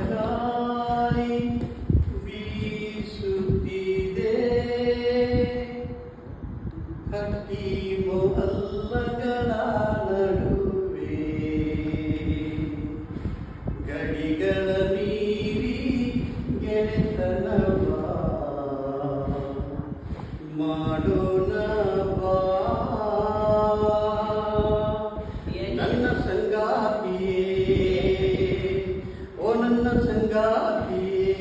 ಗಾಳಿ ಬೀಸುತ್ತಿದೆ, ಹಟ್ಟಿ ಮೊಹಲ್ಲಗಳ ನಡುವೆ ಗಡಿಗಳ ಮೀರಿ ಗೆಳೆತನವ ಮಾಡೋಣ ಬಾ. ನನ್ನ ಸಂಗಾತಿಯೇ, ಓ ನನ್ನ ಸಂಗಾತಿಯೇ,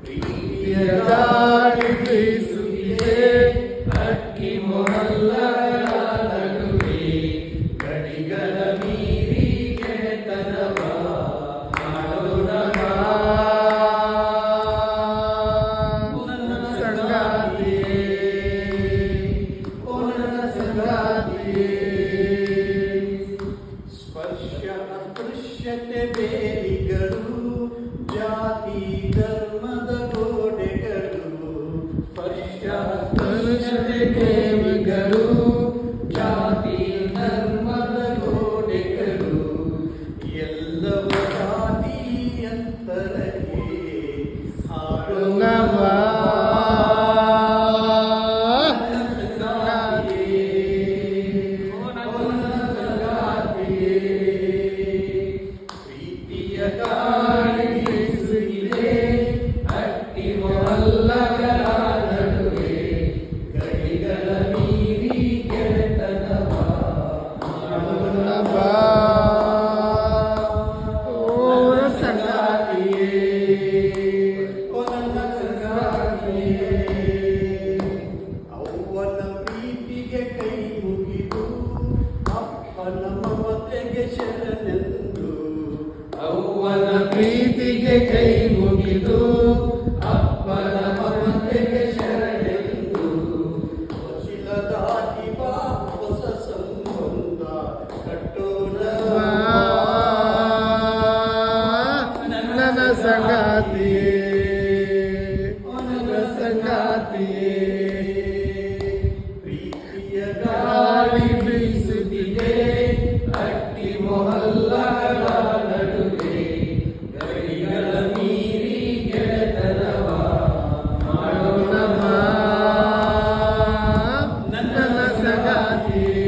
ಪ್ರೀತಿಯ ಗಾಳಿ ಬೀಸುತ್ತಿದೆ, ಹಕ್ಕಿ ಮೊಹಲ್ಲಗಳ ನಡುವೆ ಗಡಿಗಳ ಮೀರಿ ಗೆಳೆತನವ ಮಾಡೋಣ ಬಾ. ನನ್ನ ಸಂಗಾತಿಯೇ, ಓ ನನ್ನ ಸಂಗಾತಿಯೇ, ಸ್ಪರ್ಶ ಅಸ್ಪೃಶ್ಯತೆ ಬೇಲಿಗಳು, ಜಾತಿ ಧರ್ಮದ ಗೋಡೆಗಳು, ಸ್ಪರ್ಶ ಅಸ್ಪೃಶ್ಯತೆ ಬೇಲಿಗಳು, ಜಾತಿ ಧರ್ಮದ ಗೋಡೆಗಳು, ಎಲ್ಲವ ಜಾತಿ ಅಂತರಕ್ಕೆ ಹಾಡೋಣ ಬಾ. ಗಾಳಿ ಬೀಸುತ್ತಿದೆ, ಹಟ್ಟಿ ಮೊಹಲ್ಲಗಳ ನಡುವೆ ಗಡಿಗಳ ಮೀರಿ ಗೆಳೆತನವ ಮಾಡೋಣ ಬಾ. ಓ ಸಂಗಾತಿಯೇ, ಓ ನನ್ನ ಸಂಗಾತಿಯೇ, ಅವ್ವನ ಪ್ರೀತಿಗೆ ಕೈ ಮುಗಿದು ಅಪ್ಪನ ಮಮತೆಗೆ ಶರಣೆಂದು, ಅವ್ವನ ಪ್ರೀತಿಗೆ ಕೈ ಮುಗಿದು ಅಪ್ಪನ ಮಮತೆಗೆ ಶರಣೆಂದು, ಹೊಸಿಲ ದಾಟಿ ಬಾ ಹೊಸ ಸಂಬಂಧ ಕಟ್ಟೋಣ ಬಾ. ನನ್ನ ಸಂಗಾತಿಯೇ, ನನ್ನ ಸಂಗಾತಿಯೇ, ಪ್ರೀತಿಯ ಗಾಳಿ ಬೀಸುತ್ತಿದೆ, ಹಟ್ಟಿ ಮೊಹಲ್ಲಗಳ ನಡುವೆ ಗಡಿಗಳ ಮೀರಿ ಗೆಳೆತನವ ಮಾಡೋಣ ಬಾ. ನನ್ನ ಸಂಗಾತಿಯೇ,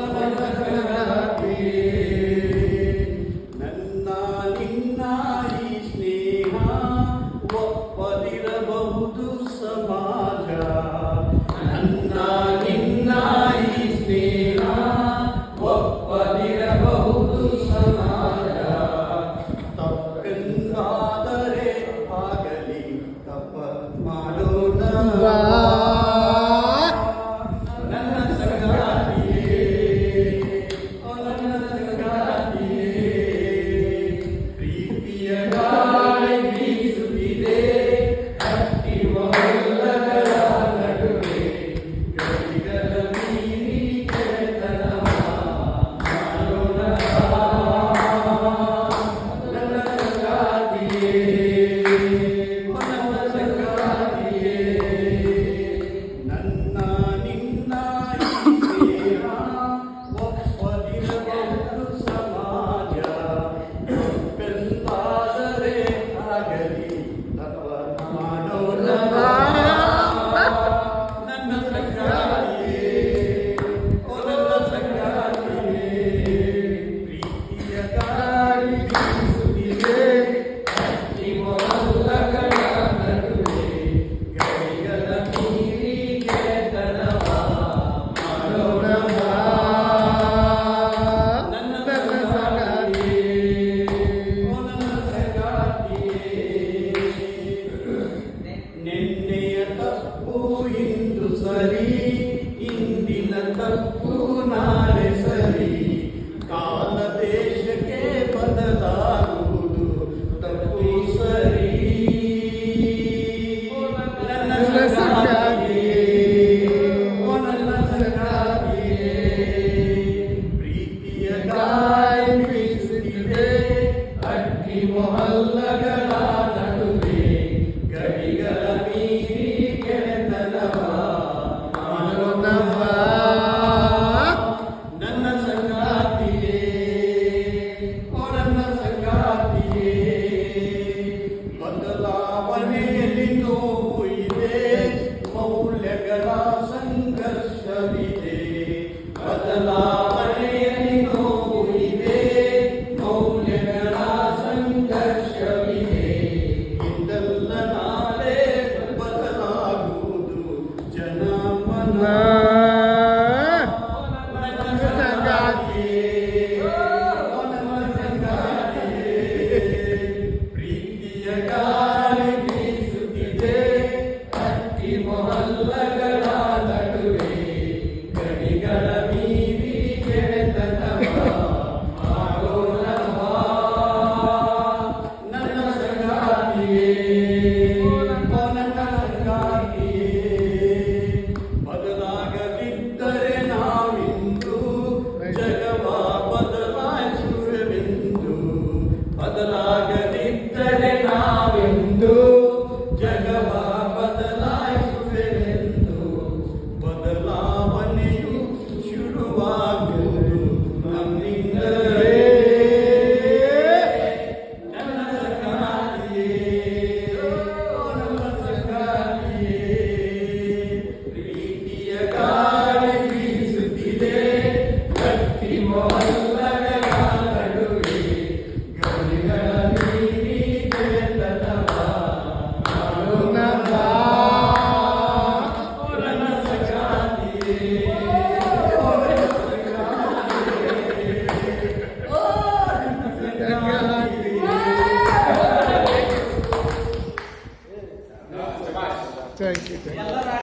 ನನ್ನ ಸಂಗಾತಿಯೇ, ನನ್ನ ನಿನ್ನ ಈ ಸ್ನೇಹ ಒಪ್ಪದಿರಬಹುದು ಸಮಾಜ, ನನ್ನ ನಿನ್ನ ಈ ಸ್ನೇಹ ಒಪ್ಪದಿರಬಹುದು ಸಮಾಜ, ತಪ್ಪೆಂದಾದರೆ ಆಗಲಿ ತಪ್ಪ ಮಾಡೋಣ ಬಾ. ನನ್ನ ಸಂಗಾತಿಯೇ, ಓ ನನ್ನ ಸಂಗಾತಿಯೇ, ಪ್ರೀತಿಯ ಗಾಳಿ ಬೀಸುತ್ತಿದೆ, ಹಟ್ಟಿ ಮೊಹಲ್ಲಗಳ ನಡುವೆ ಗಡಿಗಳ ಮೀರಿ ಗೆಳೆತನವ ಮಾಡೋಣ ಬಾ. ನನ್ನ ಸಂಗಾತಿಯೇ, ಓ ನನ್ನ ಸಂಗಾತಿಯೇ, ನನ್ನ ನಿನ್ನ ಈ ಸ್ನೇಹ ಒಪ್ಪದಿರಬಹುದು ಸಮಾಜ, ತಪ್ಪೆಂದಾದರೆ ಆಗಲಿ ತಪ್ಪ ಮಾಡೋಣ ಬಾ. ನನ್ನ ಸಂಗಾತಿಯೇ, ಓ ನನ್ನ ಸಂಗಾತಿಯೇ, ಪ್ರೀತಿಯ ಗಾಳಿ ಬೀಸುತ್ತಿದೆ, ಹಟ್ಟಿ ಮೊಹಲ್ಲಗಳ ನಡುವೆ ಗಡಿಗಳ ಮೀರಿ ಗೆಳೆತನವ ಮಾಡೋಣ ಬಾ. ನನ್ನ ಸಂಗಾತಿಯೇ, ಓ ನನ್ನ ಸಂಗಾತಿಯೇ, ನಿನ್ನೆಯ ತಪ್ಪು ಇಂದು ಸರಿ, ಇಂದಿನ ತಪ್ಪು ನಾಳೆ ಸರಿ, ಕಾಲ ದೇಶಕ್ಕೆ ಬದಲಾಗುವುದು ತಪ್ಪು ಸರಿ. ನನ್ನ ಸಂಗಾತಿಯೇ, ಓ ನನ್ನ ಸಂಗಾತಿಯೇ, ಪ್ರೀತಿಯ ಗಾಳಿ ಬೀಸುತ್ತಿದೆ, ಹಟ್ಟಿ ಮೊಹಲ್ಲಗಳ